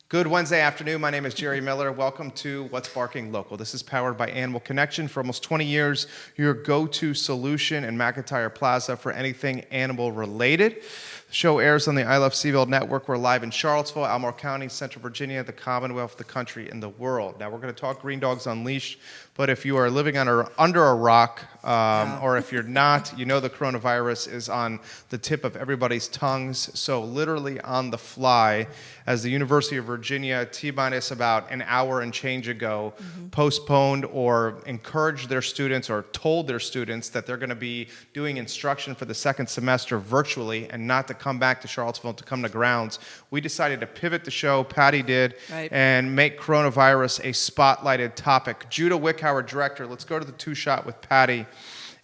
Good Wednesday afternoon. My name is Jerry Miller. Welcome to What's Barking Local. This is powered by Animal Connection. For almost 20 years, your go-to solution in McIntyre Plaza for anything animal related. The show airs on the I Love CVille Network. We're live in Charlottesville, Albemarle County, Central Virginia, the Commonwealth, the country, and the world. Now, we're going to talk Green Dogs Unleashed, but if you are living under a rock, or if you're not, you know the coronavirus is on the tip of everybody's tongues. So literally on the fly, as the University of Virginia, T-minus about an hour and change ago, postponed or encouraged their students or told their students that they're going to be doing instruction for the second semester virtually and not to come back to Charlottesville, to come to grounds. We decided to pivot the show, Pattie did, and make coronavirus a spotlighted topic. Judah Wickhauer, director, let's go to the two-shot with Pattie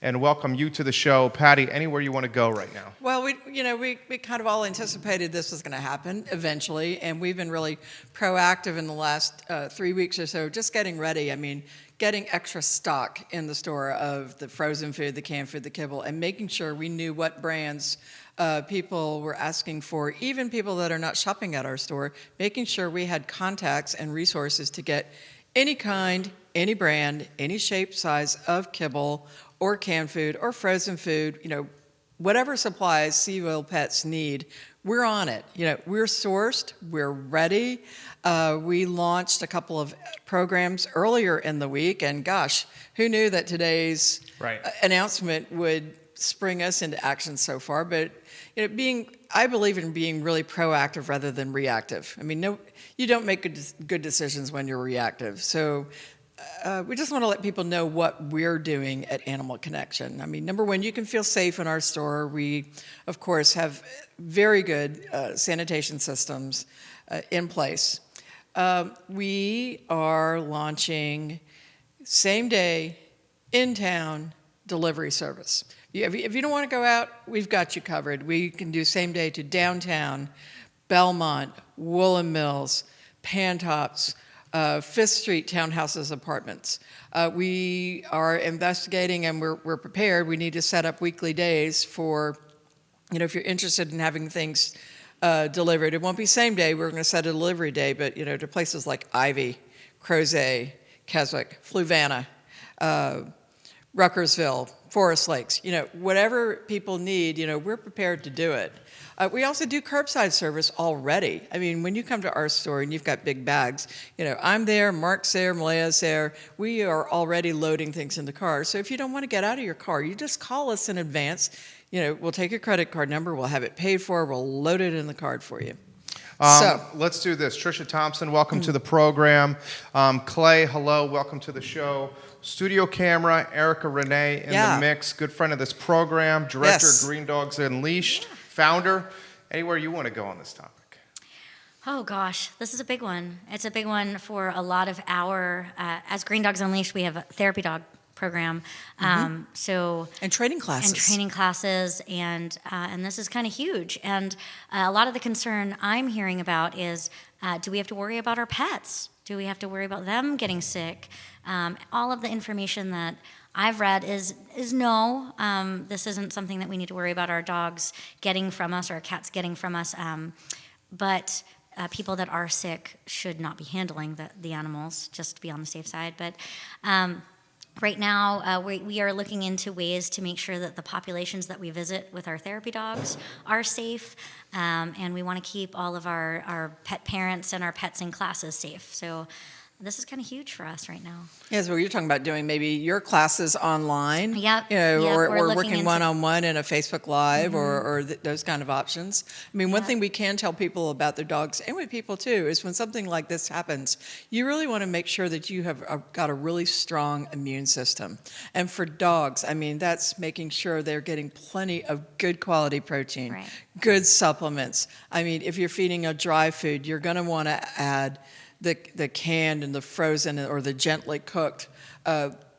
and welcome you to the show. Pattie, anywhere you want to go right now. Well, we kind of all anticipated this was going to happen eventually, and we've been really proactive in the last 3 weeks or so, just getting ready. I mean, getting extra stock in the store of the frozen food, the canned food, the kibble, and making sure we knew what brands people were asking for, even people that are not shopping at our store, making sure we had contacts and resources to get any kind, any brand, any shape, size of kibble or canned food or frozen food, whatever supplies CVille pets need, we're on it. We're sourced, we're ready. We launched a couple of programs earlier in the week, and gosh, who knew that today's announcement would spring us into action so far? But I believe in being really proactive rather than reactive. I mean, you don't make good decisions when you're reactive. So we just want to let people know what we're doing at Animal Connection. I mean, number one, you can feel safe in our store. We, of course, have very good sanitation systems in place. We are launching same-day, in-town delivery service. If you don't want to go out, we've got you covered. We can do same-day to downtown, Belmont, Woolen Mills, Pantops, Fifth Street Townhouses Apartments. We are investigating and we're prepared. We need to set up weekly days for, if you're interested in having things delivered. It won't be same day. We're going to set a delivery day, but, to places like Ivy, Crozet, Keswick, Fluvanna, Ruckersville, Forest Lakes, whatever people need, we're prepared to do it. We also do curbside service already. I mean, when you come to our store and you've got big bags, I'm there, Mark's there, Malaya's there. We are already loading things in the car. So if you don't want to get out of your car, you just call us in advance. We'll take your credit card number, we'll have it paid for, we'll load it in the card for you. Let's do this. Trisha Thompson, welcome to the program. Clay, hello, welcome to the show. Studio camera, Erika Renee in the mix, good friend of this program, director of Green Dogs Unleashed, founder. Anywhere you want to go on this topic? Oh gosh, this is a big one. It's a big one for a lot of as Green Dogs Unleashed, we have a therapy dog program. And training classes. And this is kind of huge. And a lot of the concern I'm hearing about is, do we have to worry about our pets? Do we have to worry about them getting sick? All of the information that I've read is no. This isn't something that we need to worry about our dogs getting from us or our cats getting from us. But people that are sick should not be handling the animals, just to be on the safe side. But right now, we are looking into ways to make sure that the populations that we visit with our therapy dogs are safe, and we want to keep all of our pet parents and our pets in classes safe. So this is kind of huge for us right now. Yeah, so you're talking about doing maybe your classes online, Yep. or working one-on-one in a Facebook Live, or those kind of options. I mean, one thing we can tell people about their dogs, and with people too, is when something like this happens, you really want to make sure that you have got a really strong immune system. And for dogs, I mean, that's making sure they're getting plenty of good quality protein, good supplements. I mean, if you're feeding a dry food, you're going to want to add the canned and the frozen or the gently cooked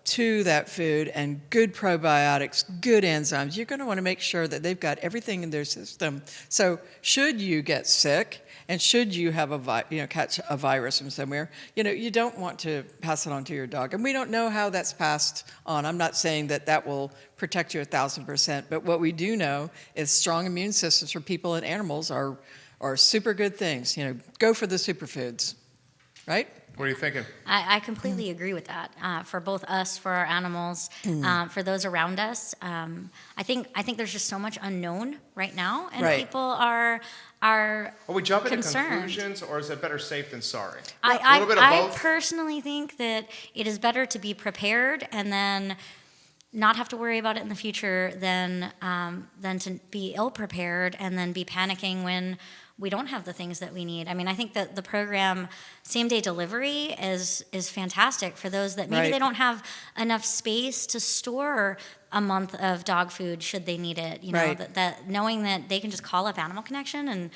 to that food, and good probiotics, good enzymes. You're going to want to make sure that they've got everything in their system. So should you get sick and should you have catch a virus from somewhere, you don't want to pass it on to your dog. And we don't know how that's passed on. I'm not saying that will protect you 1,000%, but what we do know is strong immune systems for people and animals are are super good things. Go for the superfoods, right? What are you thinking? I completely agree with that. For both us, for our animals, for those around us. I think there's just so much unknown right now, and Right. people are we jumping to concerned. conclusions, or is it better safe than sorry? I A little bit of I both. personally think that it is better to be prepared and then not have to worry about it in the future than to be ill prepared and then be panicking when we don't have the things that we need. I mean, I think that the program, same day delivery, is fantastic for those that maybe Right. they don't have enough space to store a month of dog food should they need it. Right. That knowing that they can just call up Animal Connection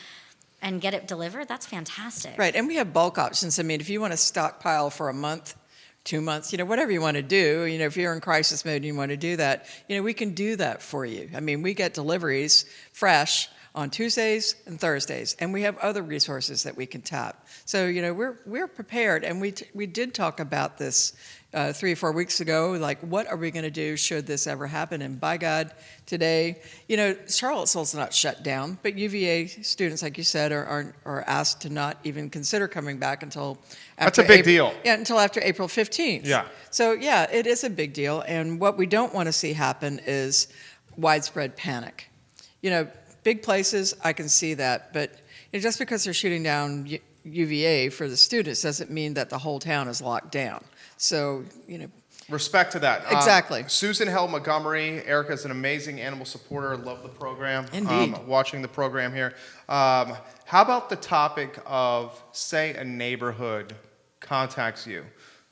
and get it delivered, that's fantastic. Right, and we have bulk options. I mean, if you want to stockpile for a month, 2 months, whatever you want to do, if you're in crisis mode and you want to do that, we can do that for you. I mean, we get deliveries fresh on Tuesdays and Thursdays, and we have other resources that we can tap. So, we're prepared, and we did talk about this 3 or 4 weeks ago, like, what are we going to do should this ever happen? And by God, today, Charlottesville's not shut down, but UVA students, like you said, are asked to not even consider coming back until That's after a big deal. Yeah, until after April 15th. Yeah. So, yeah, it is a big deal, and what we don't want to see happen is widespread panic. Big places, I can see that, but just because they're shooting down UVA for the students doesn't mean that the whole town is locked down. So, Respect to that. Exactly. Susan Hell Montgomery. Erika is an amazing animal supporter. Love the program. Indeed. Watching the program here. How about the topic of, say, a neighborhood contacts you?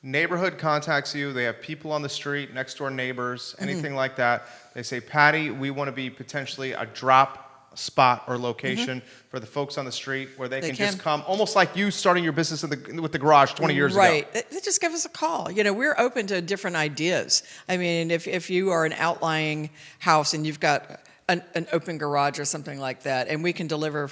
Neighborhood contacts you. They have people on the street, next door neighbors, anything like that. They say, Pattie, we want to be potentially a drop spot or location for the folks on the street where they can just come, almost like you starting your business with the garage 20 years ago. Right. Just give us a call. We're open to different ideas. I mean, if you are an outlying house and you've got an open garage or something like that, and we can deliver,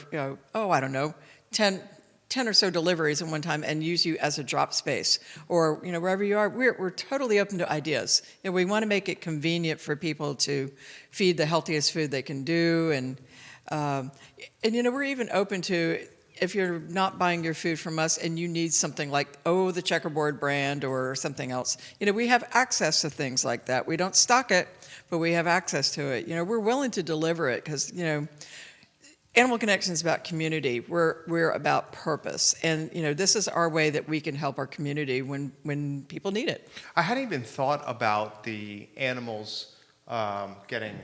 10 or so deliveries at one time and use you as a drop space, or wherever you are, we're totally open to ideas. We want to make it convenient for people to feed the healthiest food they can do, and we're even open to, if you're not buying your food from us and you need something like the Checkerboard brand or something else, we have access to things like that. We don't stock it, but we have access to it. We're willing to deliver it because Animal Connection is about community. We're about purpose, and this is our way that we can help our community when people need it. I hadn't even thought about the animals getting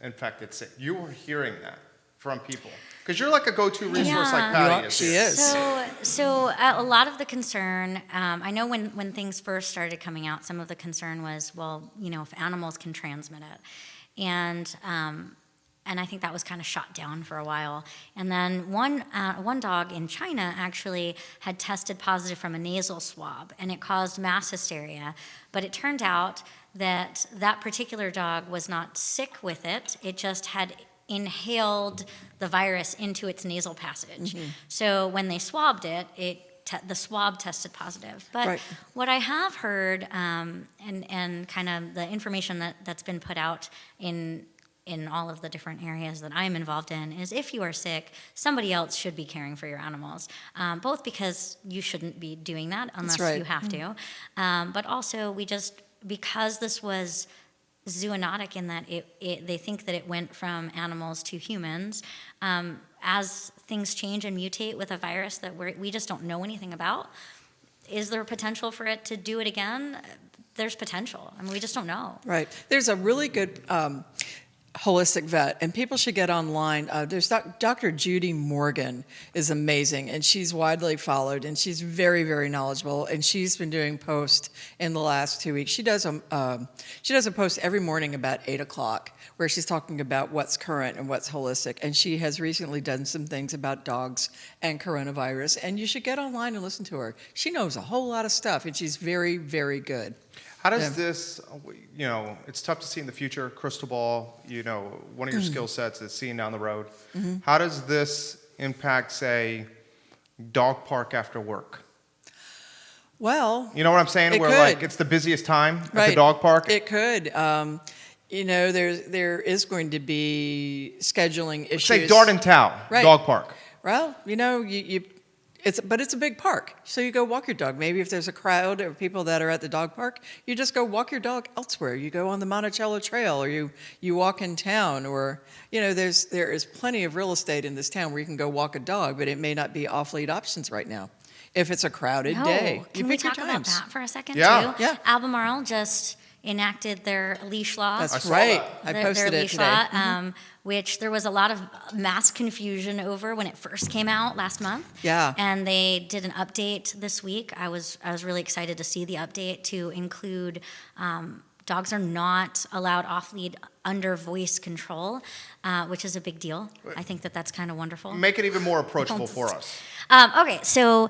infected sick. You were hearing that from people because you're like a go-to resource, like Pattie is. She is. So a lot of the concern, I know when things first started coming out, some of the concern was, well, if animals can transmit it, and I think that was kind of shot down for a while. And then one dog in China actually had tested positive from a nasal swab, and it caused mass hysteria. But it turned out that particular dog was not sick with it. It just had inhaled the virus into its nasal passage. Mm-hmm. So when they swabbed it, the swab tested positive. But Right. what I have heard, and kind of the information that's been put out in all of the different areas that I'm involved in, is if you are sick, somebody else should be caring for your animals. Both because you shouldn't be doing that unless right. you have to, but also because this was zoonotic in that they think that it went from animals to humans. As things change and mutate with a virus that we just don't know anything about, is there potential for it to do it again? There's potential. I mean, we just don't know. Right. There's a really good holistic vet, and people should get online. There's Dr. Judy Morgan is amazing, and she's widely followed, and she's very, very knowledgeable, and she's been doing posts in the last 2 weeks. She does a post every morning about 8 o'clock where she's talking about what's current and what's holistic, and she has recently done some things about dogs and coronavirus, and you should get online and listen to her. She knows a whole lot of stuff, and she's very, very good. How does this, it's tough to see in the future, crystal ball, one of your skill sets is seeing down the road. Mm-hmm. How does this impact, say, dog park after work? Well, you know what I'm saying? Where could. like it's the busiest time at Right. the dog park? It could. There is going to be scheduling issues. Say Dart and Towel, Right. dog park. Well, it's a big park, so you go walk your dog. Maybe if there's a crowd of people that are at the dog park, you just go walk your dog elsewhere. You go on the Monticello Trail, or you walk in town, or there is plenty of real estate in this town where you can go walk a dog, but it may not be off-lead options right now. If it's a crowded day, Can we talk about that for a second Yeah. too? Yeah. Albemarle just enacted their leash law. That's saw right. that. I posted their it leash today. law, which there was a lot of mass confusion over when it first came out last month. Yeah. And they did an update this week. I was really excited to see the update to include dogs are not allowed off lead under voice control, which is a big deal. I think that's kind of wonderful. Make it even more approachable for us. Okay, so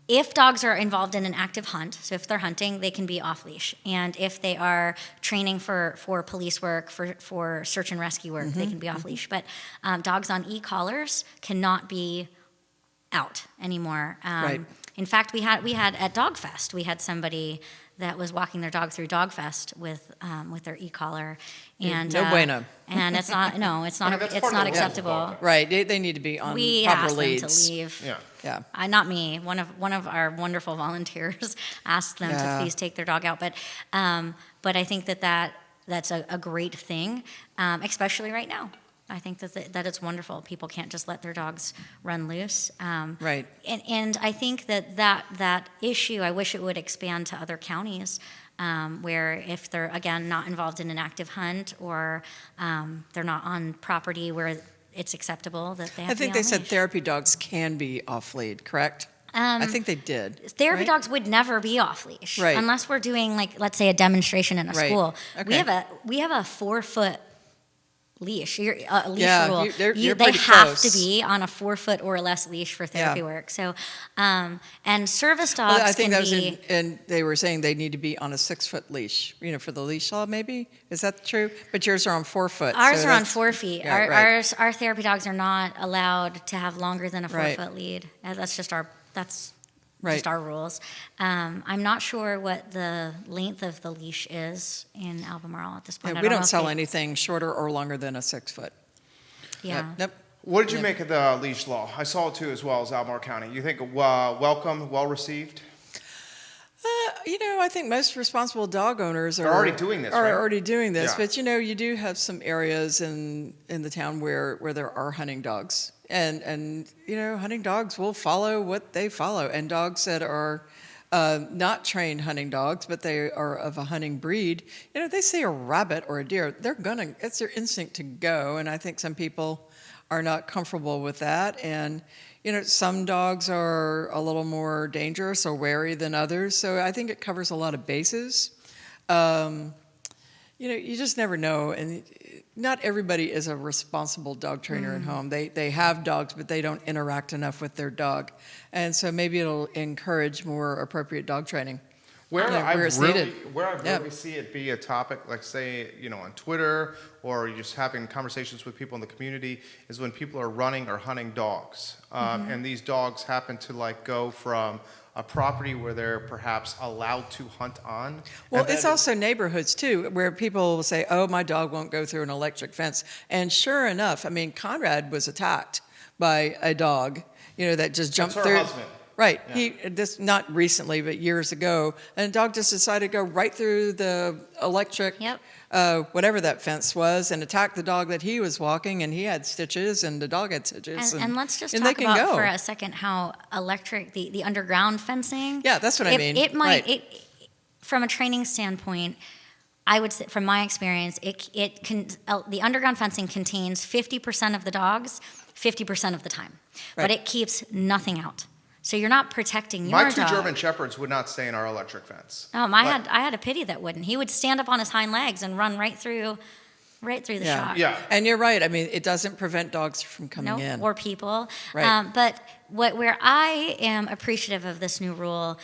if dogs are involved in an active hunt, so if they're hunting, they can be off leash. And if they are training for police work, for search and rescue work, they can be off leash. But dogs on e-collars cannot be out anymore. Right. In fact, we had at Dog Fest, we had somebody that was walking their dog through Dog Fest with their e-collar, and No bueno. And it's not that's part of the acceptable. rules. Right. They need to be on We proper asked them leads. to leave. Yeah. Yeah. Not me. One of our wonderful volunteers asked them to Yeah. please take their dog out. But I think that's a great thing, especially right now. I think that it's wonderful. People can't just let their dogs run loose. Right. And I think that issue, I wish it would expand to other counties, where if they're, again, not involved in an active hunt, or they're not on property where it's acceptable, that they have I to think be they on said leash. therapy dogs can be off lead, correct? I think they did. Therapy right? dogs would never be off leash, Right. unless we're doing, like, let's say, a demonstration in a Right. school. Okay. We have a 4-foot leash. Leash Yeah, rule. you're They pretty have close. to be on a 4-foot or less leash for therapy Yeah. work. So, and service dogs Well, I think can that was be. and they were saying they need to be on a 6-foot leash, for the leash law, maybe? Is that true? But yours are on 4 foot. Ours so are on that's- 4 feet. Yeah, right. Our therapy dogs are not allowed to have longer than a 4-foot Right. lead. That's just our Right. just our rules. I'm not sure what the length of the leash is in Albemarle at this point. Yeah, I we know don't if sell they- anything shorter or longer than a 6 foot. Yeah. Yep. What did you Yeah. make of the leash law? I saw it too, as well as Albemarle County. You think welcome, well received? I think most responsible dog owners are already doing this, right? already doing this. Yeah. But you do have some areas in the town where there are hunting dogs, and hunting dogs will follow what they follow, and dogs that are not trained hunting dogs, but they are of a hunting breed. They see a rabbit or a deer, it's their instinct to go, and I think some people are not comfortable with that, and some dogs are a little more dangerous or wary than others, so I think it covers a lot of bases. You just never know, and not everybody is a responsible dog trainer at home. They have dogs, but they don't interact enough with their dog, and so maybe it'll encourage more appropriate dog training. Where I it's really, needed. really see it be a topic, like say, on Twitter, or you're just having conversations with people in the community, is when people are running or hunting dogs, and these dogs happen to go from a property where they're perhaps allowed to hunt on. Well, and it's then- also neighborhoods too, where people will say, "Oh, my dog won't go through an electric fence," and sure enough, Conrad was attacked by a dog, that just jumped her through. husband. Right. Yeah. This not recently, but years ago, and the dog just decided to go right through the electric, Yep. Whatever that fence was, and attack the dog that he was walking, and he had stitches, and the dog had stitches. And let's just and they talk can about go. for a second how electric, the underground fencing. Yeah, that's what I mean. It might, Right. from a training standpoint, I would say, from my experience, the underground fencing contains 50% of the dogs 50% of the time, but Right. it keeps nothing out. So you're not protecting your My dog. 2 German Shepherds would not stay in our electric fence. I But- had a pity that wouldn't. He would stand up on his hind legs and run right through the Yeah. shot. Yeah. And you're right. It doesn't prevent dogs from coming in. Or people. Right. But where I am appreciative of this new rule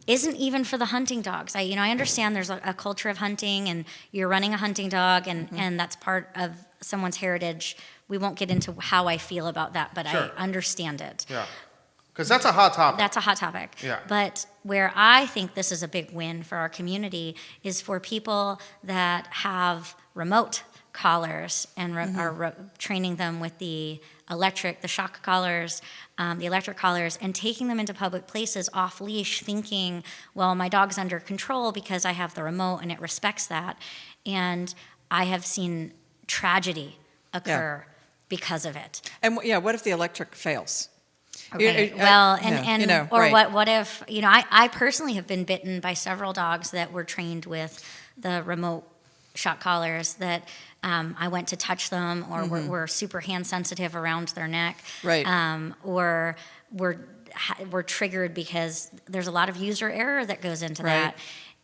isn't even for the hunting dogs. I understand there's a culture of hunting, and you're running a hunting dog, and that's part of someone's heritage. We won't get into how I feel about that, but Sure. I understand it. Yeah. Because that's a hot topic. That's a hot topic. Yeah. But where I think this is a big win for our community is for people that have remote collars and are training them with the shock collars, the electric collars, and taking them into public places off leash, thinking, well, my dog's under control because I have the remote and it respects that. And I have seen tragedy occur because of it. And what if the electric fails? Okay. What if, I personally have been bitten by several dogs that were trained with the remote shock collars that I went to touch them or were super hand sensitive around their neck. Right. Or were triggered because there's a lot of user error that goes into that.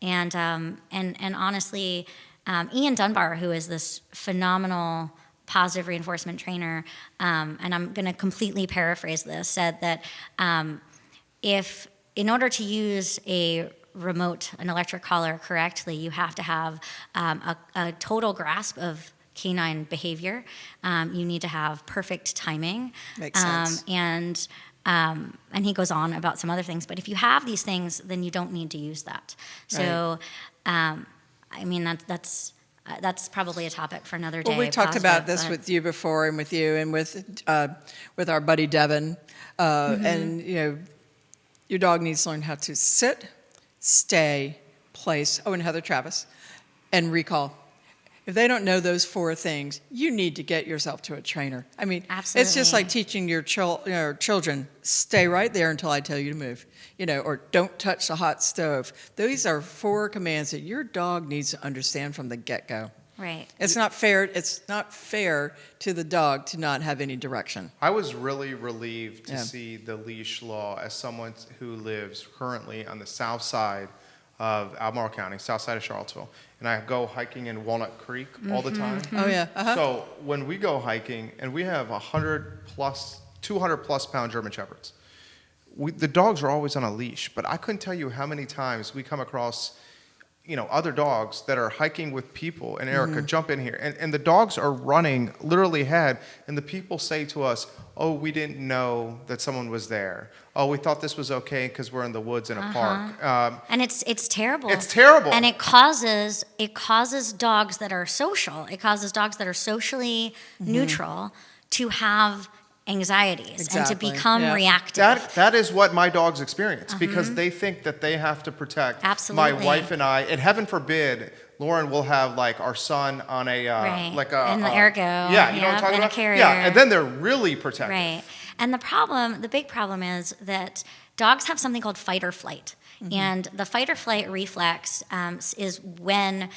And honestly, Ian Dunbar, who is this phenomenal positive reinforcement trainer, and I'm going to completely paraphrase this, said that if in order to use an electric collar correctly, you have to have a total grasp of canine behavior. You need to have perfect timing. Makes sense. And he goes on about some other things. But if you have these things, then you don't need to use that. So, that's probably a topic for another day. Well, we talked about this with you before, and with you, and with our buddy Devin, and your dog needs to learn how to sit, stay, place. Oh, and Heather Travis, and recall. If they don't know those 4 things, you need to get yourself to a trainer. I mean, absolutely. It's just like teaching your children, stay right there until I tell you to move, or don't touch the hot stove. These are 4 commands that your dog needs to understand from the get-go. Right. It's not fair to the dog to not have any direction. I was really relieved to see the leash law as someone who lives currently on the south side of Albemarle County, south side of Charlottesville. And I go hiking in Walnut Creek all the time. Oh, yeah. Uh-huh. So when we go hiking, and we have 200 plus pound German Shepherds, the dogs are always on a leash. But I couldn't tell you how many times we come across other dogs that are hiking with people, and Erika, jump in here. And the dogs are running literally ahead, and the people say to us, oh, we didn't know that someone was there. Oh, we thought this was okay because we're in the woods in a park. And it's terrible. It's terrible. And it causes dogs that are social. It causes dogs that are socially neutral to have anxieties and to become reactive. That is what my dogs experience because they think that they have to protect my wife and I. And heaven forbid, Lauren will have our son on a in the ergo. Yeah, you know what I'm talking about? Carrier. Yeah, and then they're really protective. Right. And the big problem is that dogs have something called fight or flight. And the fight or flight reflex is when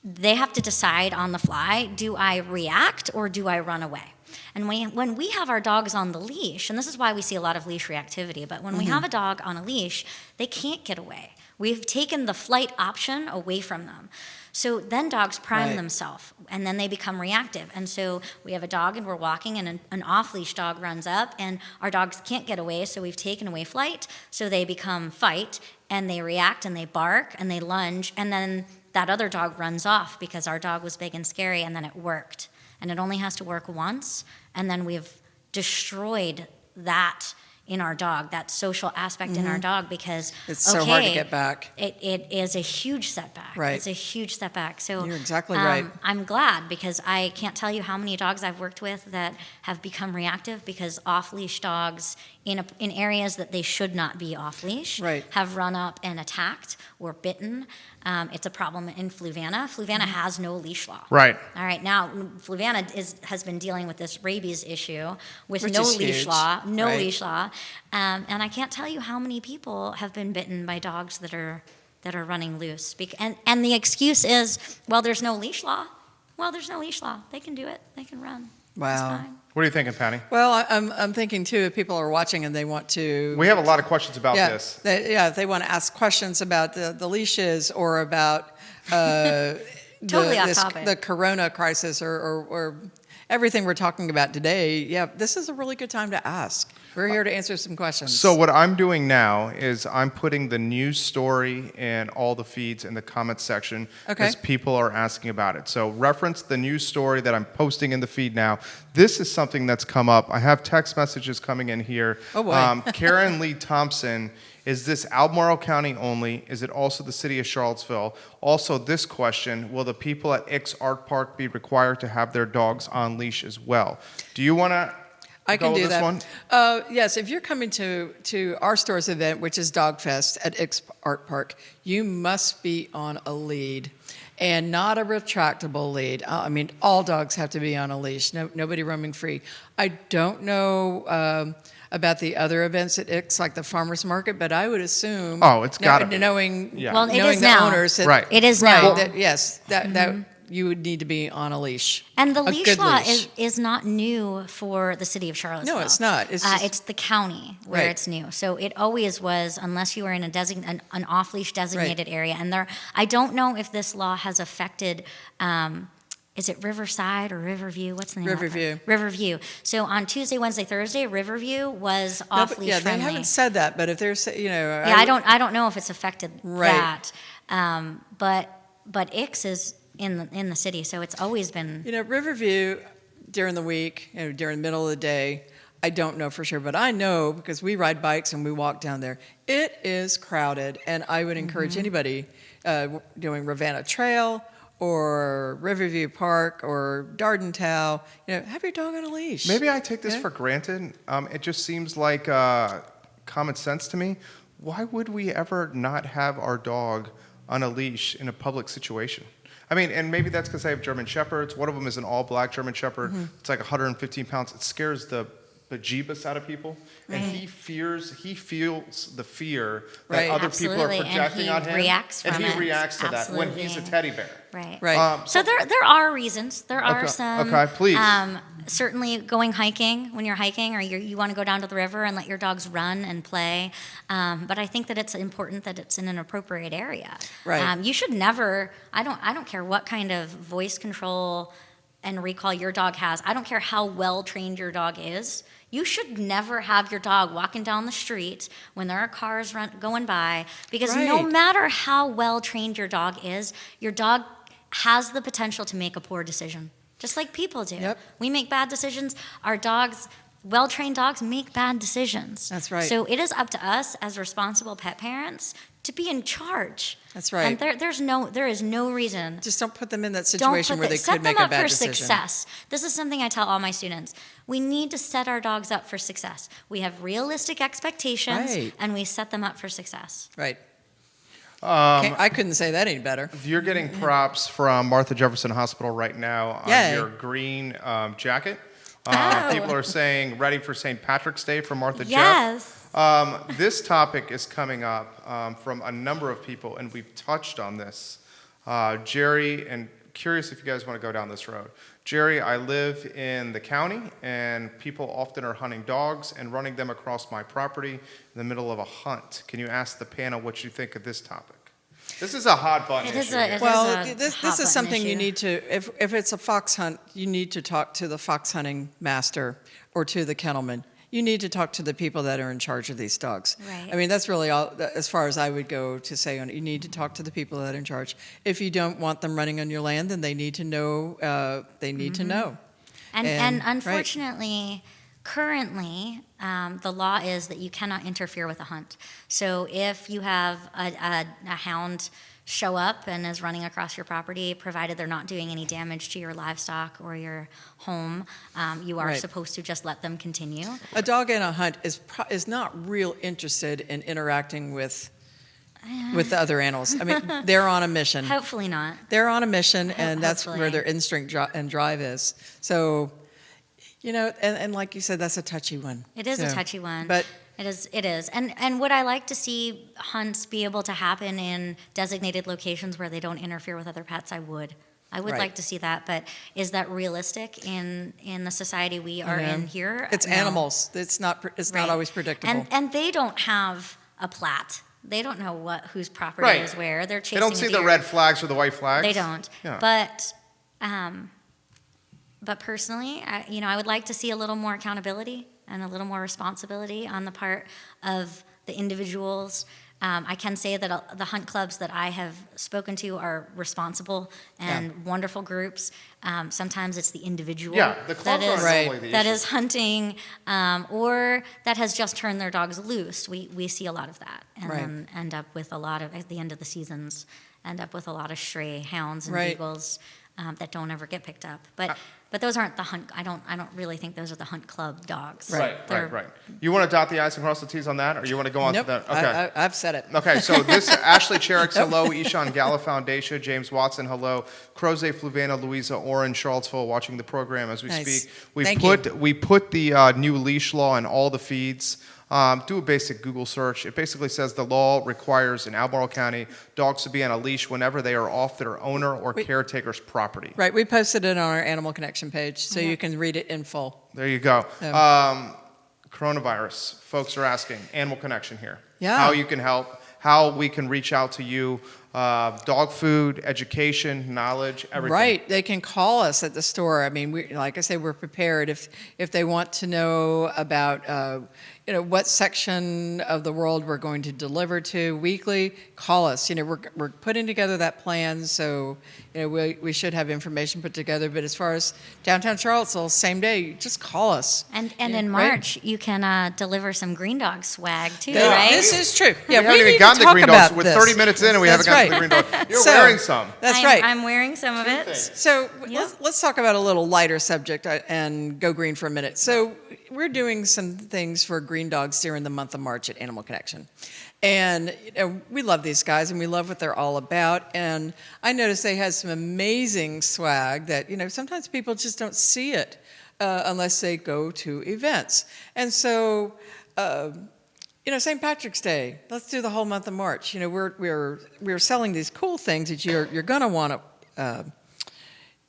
they have to decide on the fly, do I react or do I run away? And when we have our dogs on the leash, and this is why we see a lot of leash reactivity, but when we have a dog on a leash, they can't get away. We've taken the flight option away from them. So then dogs prime themselves, and then they become reactive. And so we have a dog, and we're walking, and an off-leash dog runs up, and our dogs can't get away, so we've taken away flight, so they become fight, and they react, and they bark, and they lunge, and then that other dog runs off because our dog was big and scary, and then it worked. And it only has to work once, and then we've destroyed that in our dog, that social aspect in our dog, because it's so hard to get back. It is a huge setback. Right. It's a huge setback. So you're exactly right. I'm glad, because I can't tell you how many dogs I've worked with that have become reactive because off-leash dogs in areas that they should not be off-leash have run up and attacked or bitten. It's a problem in Fluvanna. Fluvanna has no leash law. Right. All right. Now, Fluvanna has been dealing with this rabies issue with Which no is leash huge. law, leash law, and I can't tell you how many people have been bitten by dogs that are running loose. And the excuse is, well, there's no leash law. Well, there's no leash law. They can do it. They can run. Wow. It's fine. What are you thinking, Pattie? Well, I'm thinking too, if people are watching and they want to... We have a lot of questions about this. If they want to ask questions about the leashes or about Totally off topic. the corona crisis or everything we're talking about today, yeah, this is a really good time to ask. We're here to answer some questions. So what I'm doing now is I'm putting the news story and all the feeds in the comments section Okay. as people are asking about it. So reference the news story that I'm posting in the feed now. This is something that's come up. I have text messages coming in here. Oh, boy. Karen Lee Thompson, is this Albemarle County only? Is it also the city of Charlottesville? Also, this question, will the people at Ix Art Park be required to have their dogs on leash as well? Do you want to I can go do with this that. one? Yes, if you're coming to our store's event, which is Dog Fest at Ix Art Park, you must be on a lead, and not a retractable lead. I mean, all dogs have to be on a leash. Nobody roaming free. I don't know about the other events at Ix, like the farmers market, but I would assume. Oh, it's gotta be. Knowing, Yeah. Well, it knowing is the now. owners. That, Right. It is right, now. that, yes, that you would need to be on a leash. And the A leash good law leash. is not new for the city of Charlottesville. No, it's not. It's just- it's the county where Right. it's new. So it always was, unless you were in an off-leash designated area. And I don't know if this law has affected. Is it Riverside or Riverview? What's the name? Riverview. Of that? Riverview. So on Tuesday, Wednesday, Thursday, Riverview was No, but off-leash yeah, friendly. they haven't said that, but if there's, Yeah, I don't know if it's affected Right. that. But Ix is in the city, so it's always been. Riverview during the week, during the middle of the day, I don't know for sure, but I know because we ride bikes and we walk down there. It is crowded, and I would encourage anybody doing Ravenna Trail or Riverview Park or Dardentow, have your dog on a leash. Maybe I take this Yeah. for granted. It just seems like common sense to me. Why would we ever not have our dog on a leash in a public situation? I mean, and maybe that's because I have German Shepherds. One of them is an all-black German Shepherd. It's like 115 pounds. It scares the bejeebus out of people. And he feels the fear that Right. other people are Absolutely, and projecting he on him. reacts and from he it. reacts to that when he's a Absolutely. teddy bear. Right. Right. So there are reasons. There are Okay, some. okay, please. Certainly, going hiking when you're hiking, or you want to go down to the river and let your dogs run and play. But I think that it's important that it's in an appropriate area. Right. You should never. I don't care what kind of voice control and recall your dog has. I don't care how well trained your dog is. You should never have your dog walking down the street when there are cars going by, because no Right. matter how well trained your dog is, your dog has the potential to make a poor decision, just like people do. Yep. We make bad decisions. Our dogs, well-trained dogs, make bad decisions. That's right. So it is up to us as responsible pet parents to be in charge. That's right. And there is no reason. Just don't put them in that Don't situation where they set could make them a up bad for decision. success. This is something I tell all my students. We need to set our dogs up for success. We have realistic expectations, Right. and we set them up for success. Right. I couldn't say that any better. You're getting props from Martha Jefferson Hospital right now on Yay. your green jacket. Oh. People are saying ready for St. Patrick's Day for Martha Yes. Jeff. This topic is coming up from a number of people, and we've touched on this. Jerry, and curious if you guys want to go down this road. Jerry, I live in the county, and people often are hunting dogs and running them across my property in the middle of a hunt. Can you ask the panel what you think of this topic? This is a hot button It is issue. a- here. it Well, is a this hot is button something you issue. need to, if it's a fox hunt, you need to talk to the fox hunting master or to the kennelman. You need to talk to the people that are in charge of these dogs. Right. I mean, that's really all, as far as I would go to say on it. You need to talk to the people that are in charge. If you don't want them running on your land, then they need to know, to know. And right. unfortunately, currently, the law is that you cannot interfere with a hunt. So if you have a hound show up and is running across your property, provided they're not doing any damage to your livestock or your home, you are Right. supposed to just let them continue. A dog in a hunt is not real interested in interacting with the other animals. I mean, they're on a mission. Hopefully not. They're on a mission, and that's Hopefully. where their instinct and drive is. So, and like you said, that's a touchy one. It is a So, touchy one. But It is. And would I like to see hunts be able to happen in designated locations where they don't interfere with other pets? I would. I would Right. like to see that, but is that realistic in the society we are in here? it's No. animals. It's not Right. always predictable. And they don't have a plat. They don't know whose property Right. is where. They're They chasing don't see a the deer. red flags or the white flags. They don't. Yeah. But But personally, I would like to see a little more accountability and a little more responsibility on the part of the individuals. I can say that the hunt clubs that I have spoken to are responsible and wonderful groups. Sometimes it's the individual The clubs aren't normally the that issue. is hunting or that has just turned their dogs loose. We see a lot of that, and then end up with a lot of, at the end of the seasons, end up with a lot of stray hounds and beagles that don't ever get picked up. But those aren't the hunt. I don't really think those are the hunt club dogs. Right. You want to dot the i's and cross the t's on that, or you want to go on Nope. to that? Okay. I've said it. Okay, so this Ashley Cherrick's hello, Ishan Gala Foundation, James Watson, hello, Croze Fluvana, Louisa Oren, Charlottesville, watching the program as we Nice. speak. Thank We put the new leash law in all the feeds. Do a basic Google search. It basically says the law requires in Albemarle County dogs to be on a leash whenever they are off their owner or caretaker's property. Right, we posted it on our Animal Connection page, so you can read it in full. There you go. So- Coronavirus. Folks are asking. Animal Connection here. Yeah. How you can help. How we can reach out to you. Dog food, education, knowledge, everything. Right, they can call us at the store. I mean, like I said, we're prepared if they want to know about what section of the world we're going to deliver to weekly. Call us. We're putting together that plan, so we should have information put together. But as far as downtown Charlottesville, same day, just call us. And in March, you can deliver some Green Dog swag too, Yeah, right? This is true. We Yeah, haven't need even to gotten to talk Green Dogs. about We're this. 30 minutes in and we haven't That's gotten to the Green Dog. You're So- wearing some. That's right. I'm wearing some of it. So Yeah. let's talk about a little lighter subject and go green for a minute. So we're doing some things for green dogs during the month of March at Animal Connection. And we love these guys and we love what they're all about. And I noticed they had some amazing swag that, sometimes people just don't see it unless they go to events. And so, St. Patrick's Day, let's do the whole month of March. We're selling these cool things that you're going to want to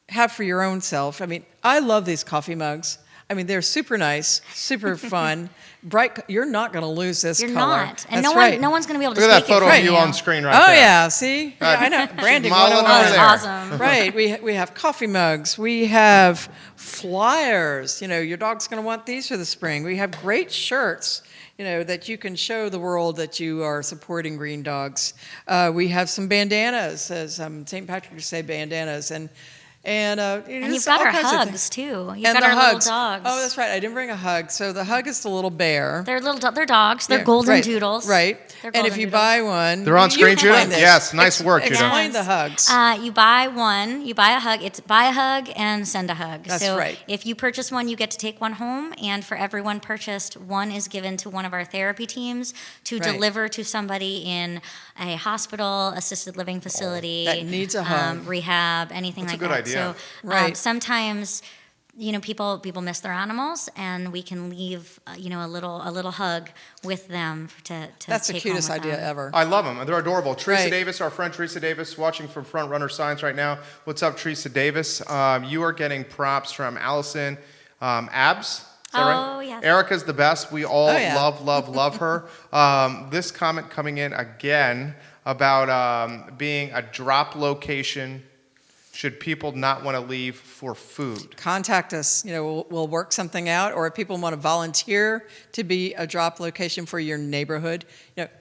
have for your own self. I mean, I love these coffee mugs. I mean, they're super nice, super fun, bright. You're not going to lose this You're color. not, and That's no one's going to be able to Look at take that photo it of from you you on screen right Oh there. yeah, see, yeah, I know. Branding modeling 101. over there. Awesome. Right, we have coffee mugs. We have flyers. Your dog's going to want these for the spring. We have great shirts. That you can show the world that you are supporting green dogs. We have some bandanas, as St. Patrick's Day bandanas, and you've got our hugs too. You've got the our hugs. little dogs. Oh, that's right. I didn't bring a hug. So the hug is the little bear. They're they're dogs. They're Yeah, golden right, doodles. Right. They're And if golden you doodles. buy one, They're on you screen, explain Judah? this. Yes, nice work, Judah. Explain the hugs. You buy one, you buy a hug. It's buy a hug and send a hug. That's so right. if you purchase one, you get to take one home, and for every one purchased, one is given to one of our therapy teams to Right. deliver to somebody in a hospital, assisted living facility, That needs a hug. rehab, anything That's a like good that. idea. So Right. sometimes. People miss their animals, and we can leave a little hug with them to That's the take cutest home with idea them. ever. I love them. They're adorable. Teresa Right. Davis, our friend Teresa Davis, watching from Front Runner Signs right now. What's up, Teresa Davis? You are getting props from Allison Abs. Is that right? Oh, yes. Erica's the best. We all Oh, yeah. love her. This comment coming in again about being a drop location. Should people not want to leave for food? Contact us. We'll work something out. Or if people want to volunteer to be a drop location for your neighborhood,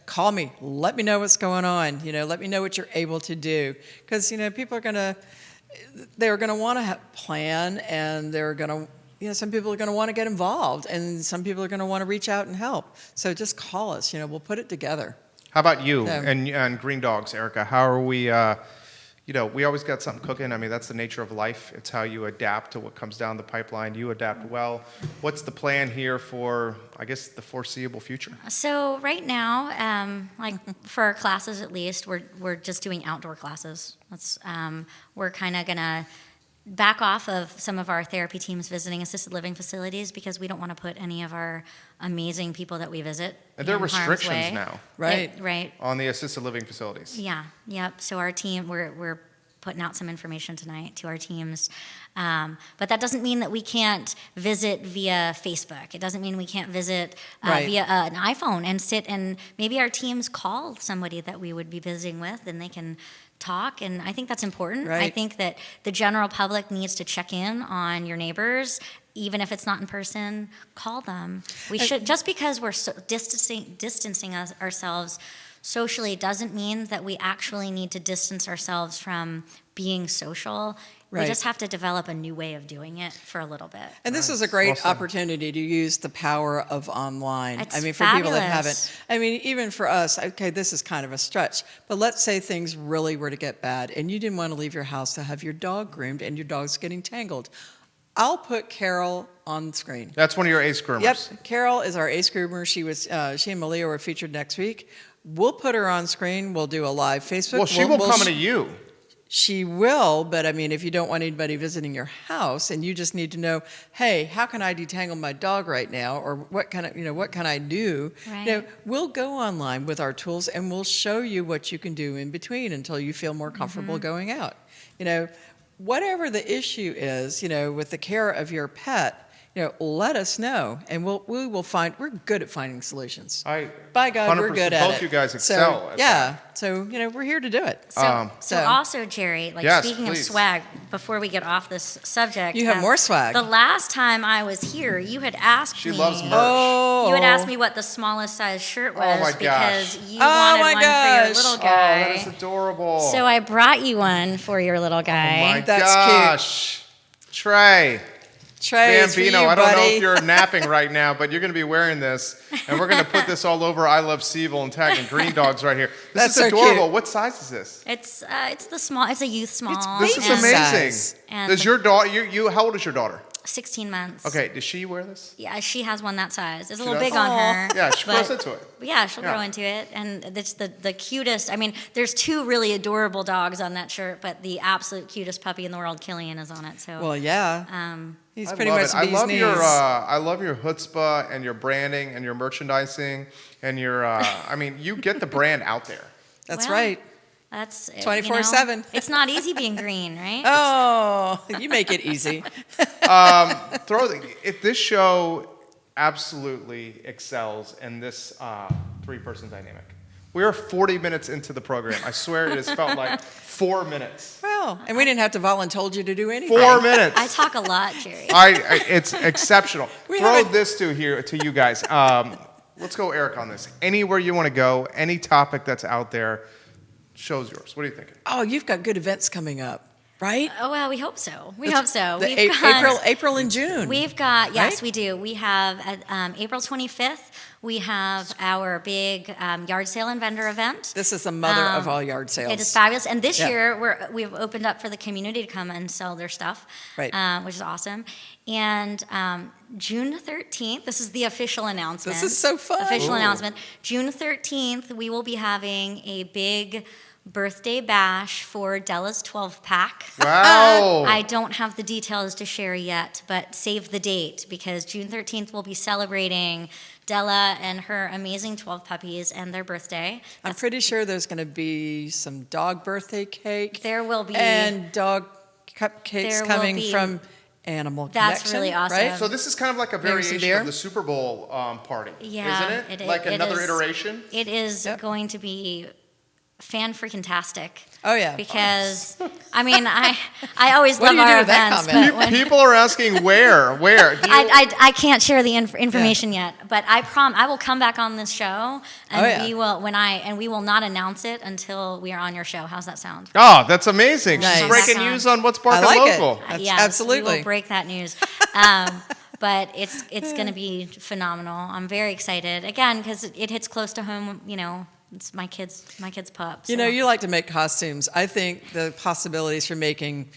call me. Let me know what's going on. Let me know what you're able to do. Because people are they're gonna want to plan, and they're gonna. Some people are going to want to get involved, and some people are going to want to reach out and help. So just call us. We'll put it together. How about you Yeah. and Green Dogs, Erica? How are we? We always got something cooking. I mean, that's the nature of life. It's how you adapt to what comes down the pipeline. You adapt well. What's the plan here for, I guess, the foreseeable future? So right now, for our classes at least, we're just doing outdoor classes. We're kind of gonna back off of some of our therapy teams visiting assisted living facilities because we don't want to put any of our amazing people that we visit And there are in harm's restrictions way. now Right. Right. on the assisted living facilities. Yeah. Yep. So our team, we're putting out some information tonight to our teams. But that doesn't mean that we can't visit via Facebook. It doesn't mean we can't visit Right. via an iPhone and sit and maybe our teams call somebody that we would be visiting with, and they can talk, and I think that's important. Right. I think that the general public needs to check in on your neighbors, even if it's not in person. Call them. We should, just because we're distancing ourselves socially doesn't mean that we actually need to distance ourselves from being social. Right. We just have to develop a new way of doing it for a little bit. And this is a great Awesome. opportunity to use the power of online. It's I mean, for people that fabulous. haven't, I mean, even for us, okay, this is kind of a stretch, but let's say things really were to get bad and you didn't want to leave your house to have your dog groomed and your dog's getting tangled. I'll put Carol on the screen. That's one of your ace groomers. Yep, Carol is our ace groomer. She and Malia were featured next week. We'll put her on screen. We'll do a live Facebook. Well, she will come to you. She will, but I mean, if you don't want anybody visiting your house and you just need to know, hey, how can I detangle my dog right now, or what can I do? Right. We'll go online with our tools and we'll show you what you can do in between until you feel more comfortable going out. Whatever the issue is, with the care of your pet, let us know, and we will find. We're good at finding solutions. By God, we're 100%, good at it. both you guys excel at that. So we're here to do it. So also, Jerry, Yes, speaking please. of swag, before we get off this subject, You have more swag. The last time I was here, you had asked She me. loves merch. Oh, You had asked me what the smallest size shirt was my gosh. because you Oh wanted my one for gosh. your little Oh, guy. that is adorable. So I brought you one for your little guy. Oh my That's cute. gosh. Trey. Trey, it's for you, Bambino, I don't know buddy. if you're napping right now, but you're going to be wearing this, and we're going to put this all over I Love CVille and tagging green dogs right here. This That's is so adorable. cute. What size is this? It's the small. It's a youth small. This is baby amazing. size. And Does your daughter? You? How old is your daughter? 16 months. Okay. Does she wear this? Yeah, she has one that size. It's a She little does? big on her. Yeah, she but- grows into it. Yeah, she'll Yeah. grow into it. And it's the cutest. I mean, there's two really adorable dogs on that shirt, but the absolute cutest puppy in the world, Killian, is on it. So, Well, yeah. He's I pretty love much it. I bee's love knees. I love your chutzpah and your branding and your merchandising and your. I mean, you get the brand out there. That's Well, right. that's 24/7. It's not easy being green, right? Oh, you make it easy. This show absolutely excels in this three-person dynamic. We are 40 minutes into the program. I swear it has felt like 4 minutes. Well, and we didn't have to volunteer you to do anything. 4 minutes. I talk a lot, Jerry. It's exceptional. We Throw haven't- this to you guys. Let's go, Eric, on this. Anywhere you want to go, any topic that's out there, show's yours. What are you thinking? Oh, you've got good events coming up, right? Oh, well, we hope so. We hope so. The We've got- April and June. We've got, yes, Right? we do. We have April 25th, we have our big yard sale and vendor event. This is the mother of all yard sales. It is fabulous. And this Yeah. year, we've opened up for the community to come and sell their stuff, Right. Which is awesome. And June 13th, this is the official announcement. This is so fun. Official Ooh. announcement. June 13th, we will be having a big birthday bash for Della's 12-pack. Wow. I don't have the details to share yet, but save the date because June 13th we'll be celebrating Della and her amazing 12 puppies and their birthday. I'm pretty sure there's going to be some dog birthday cake. There will be. And dog cupcakes There will coming be. from Animal That's Connection. really awesome. Right? So this is kind of like a Maybe some variation beer? of the Super Bowl party, Yeah, isn't it? Like another is. iteration? It is Yep. going to be fan-freaking-tastic. Oh, yeah. Because, I mean, I always What do love you do our with that events, comment? but when, People are asking where. Do you, I can't share the information yet, but I will come back on this show, and Oh, yeah. we will not announce it until we are on your show. How's that sound? Oh, that's amazing. Nice. She's breaking Back on. news on What's I Barking like Local. it. That's Yes, absolutely. we will break that news. But it's going to be phenomenal. I'm very excited again because it hits close to home. It's my kid's pup. You so. know, you like to make costumes. I think the possibilities for making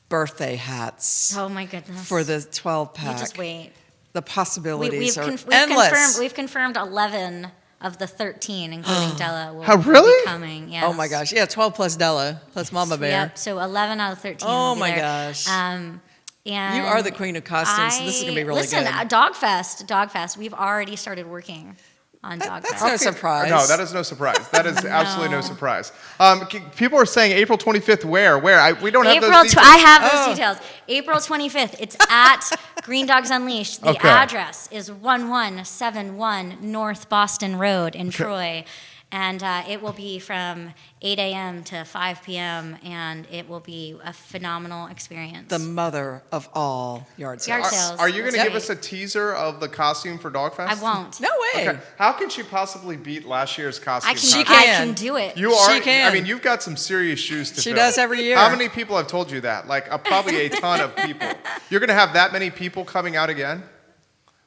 birthday hats Oh my goodness. for the You 12-pack. just wait. The possibilities are we've endless. confirmed 11 of the 13, including Della. Will, Oh, will really? be coming. Yes. Oh my gosh. Yeah, 12 plus Della plus Mama Bear. Yep. So 11 out of 13. Oh will be my there. gosh. And You are the queen of costumes, so this is going to be really listen, good. Dogfest. We've already started working on Dogfest. That's no surprise. No, that is no surprise. That is absolutely no surprise. People are saying April 25th. Where? We don't have those details. I have those Oh. details. April 25th. It's at Green Dogs Unleashed. The Okay. address is 1171 North Boston Road in Troy. And it will be from 8 a.m. to 5 p.m., and it will be a phenomenal experience. The mother of all yard sales. Yard sales. Are you going to That's give right. us a teaser of the costume for Dog Fest? I won't. No way. Okay. How can she possibly beat last year's costume? I can, She I can. can do it. You are. She can. I mean, you've got some serious shoes to She fill. does every year. How many people have told you that? Like probably a ton of people. You're going to have that many people coming out again?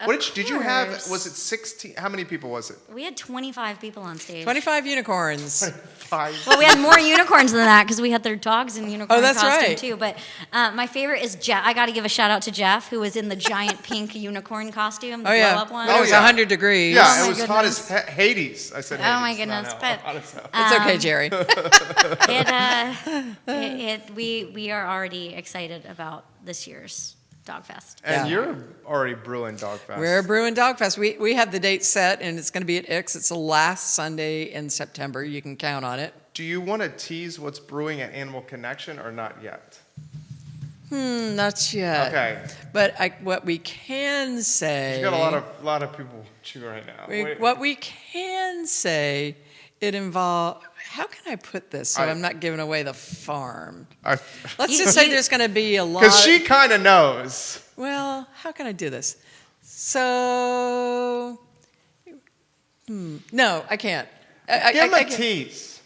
What did you have? course. Was it 16? How many people was it? We had 25 people on stage. 25 unicorns. 5. Well, we had more unicorns than that because we had their dogs in unicorn Oh, that's costume right. too. But my favorite is Jeff. I got to give a shout out to Jeff, who was in the giant pink unicorn costume, the Oh, yeah. blow up one. When it was yeah. 100 degrees. Yeah, Oh, it my was hot goodness. as Hades. I said Hades. Oh, my not goodness, hell. but- Hot as hell. It's okay, Jerry. We are already excited about this year's Dog Fest. And Yeah. you're already brewing Dog Fest. We're brewing Dog Fest. We have the date set, and it's going to be at Ix. It's the last Sunday in September. You can count on it. Do you want to tease what's brewing at Animal Connection or not yet? Not yet. Okay. But what we can say. You got a lot of people watching right now. Wait. What we can say, it involves. How can I put this so I'm not giving away the farm? Let's just say there's going to be a lot. Because she kind of knows. Well, how can I do this? So, no, I can't. Give him I a can't. tease.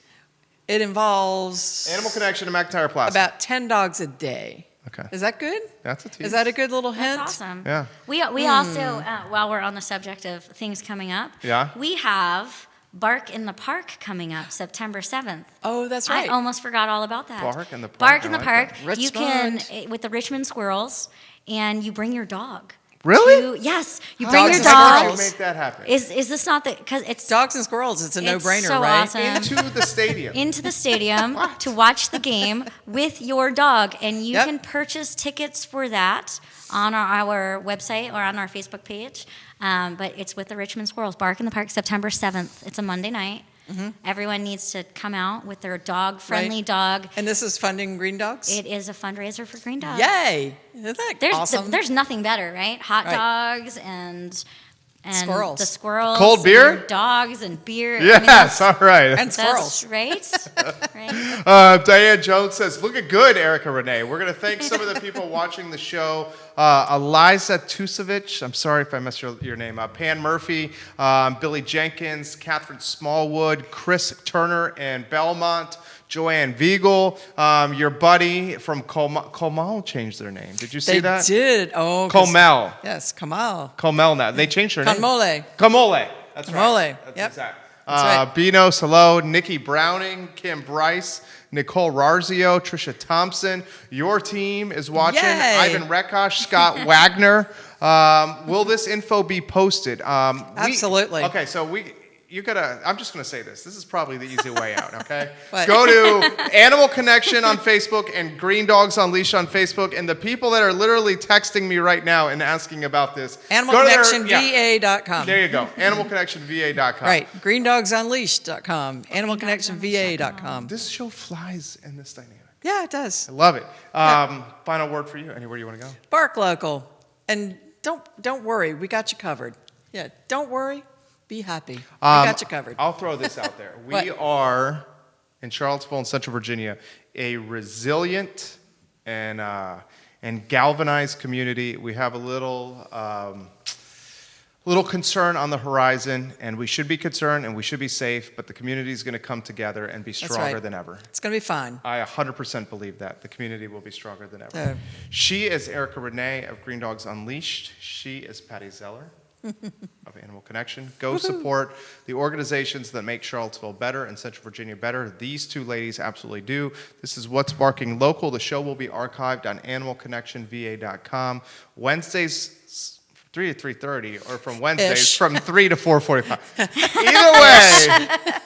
It involves Animal Connection to McIntyre Plaza. about 10 dogs a day. Okay. Is that good? That's a tease. Is that a good little hint? That's awesome. Yeah. We also, while we're on the subject of things coming up, Yeah. we have Bark in the Park coming up September 7th. Oh, that's I right. almost forgot all about that. Bark in the Park, Bark in I the like Park. that. You can, Richmond. with the Richmond Squirrels, and you bring your dog. Really? Yes, you How bring dogs your and How dog. did you make that happen? Is this not the, because it's Dogs and squirrels, it's a it's no-brainer, so right? awesome. Into the stadium. Into the stadium to watch the game with your dog. And you Yep. can purchase tickets for that on our website or on our Facebook page. But it's with the Richmond Squirrels. Bark in the Park, September 7th. It's a Monday night. Everyone needs to come out with their dog-friendly Right. dog. And this is funding Green Dogs? It is a fundraiser for Green Dogs. Yay! Isn't that awesome? There's nothing better, right? Hot Right. dogs and Squirrels. the squirrels. Cold beer? and dogs and beer. I mean, Yes, all right. and squirrels. That's right. Diane Jones says, looking good, Erika Renee. We're going to thank some of the people watching the show. Eliza Tusevich, I'm sorry if I messed your name up. Pan Murphy, Billy Jenkins, Catherine Smallwood, Chris Turner in Belmont, Joanne Viegel, your buddy from Comel changed their name. Did you see They that? did. Oh, 'cause- Comel. Yes, Kamal. Comel now. They changed their name. Conmole. Comole. That's Comole. right. That's Yep. exact. That's right. Binos, hello. Nikki Browning, Kim Bryce, Nicole Rarzio, Trisha Thompson. Your team is watching. Yay. Ivan Rekosh, Scott Wagner. Will this info be posted? Absolutely. Okay, so you gotta. I'm just gonna say this. This is probably the easy way out. Okay. What? Go to Animal Connection on Facebook and Green Dogs Unleashed on Facebook, and the people that are literally texting me right now and asking about this. go to their- AnimalConnectionVA.com. There you go. AnimalConnectionVA.com. Right. GreenDogsUnleashed.com. AnimalConnectionVA.com. This show flies in this dynamic. Yeah, it does. I love it. Final word for you. Anywhere you want to go? Bark local. And don't worry. We got you covered. Yeah, don't worry. Be happy. We got you covered. I'll throw this out there. We What? are, in Charlottesville and Central Virginia, a resilient and galvanized community. We have a little concern on the horizon, and we should be concerned and we should be safe, but the community is going to come together and be stronger right. than ever. It's going to be fine. I 100% believe that. The community will be stronger than ever. So- She is Erika Renee of Green Dogs Unleashed. She is Pattie Zeller of Animal Connection. Go support the organizations that make Charlottesville better and Central Virginia better. These two ladies absolutely do. This is What's Barking Local. The show will be archived on animalconnectionva.com. Wednesdays 3 to 3:30, or from Wednesdays Ish. from 3 to 4:45. Either way,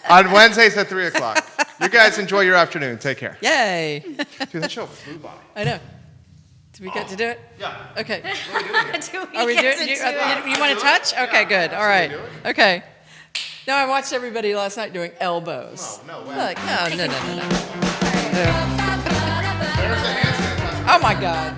on Wednesdays at 3 o'clock. You guys enjoy your afternoon. Take care. Yay. Dude, that show flew by. I know. Did we get to do it? Yeah. Okay. What are we doing here? Are we doing? You want to touch? Okay, good. All right. Okay. No, I watched everybody last night doing elbows. Oh, no way. Like, no. There's a hand sanitizer. Oh my God.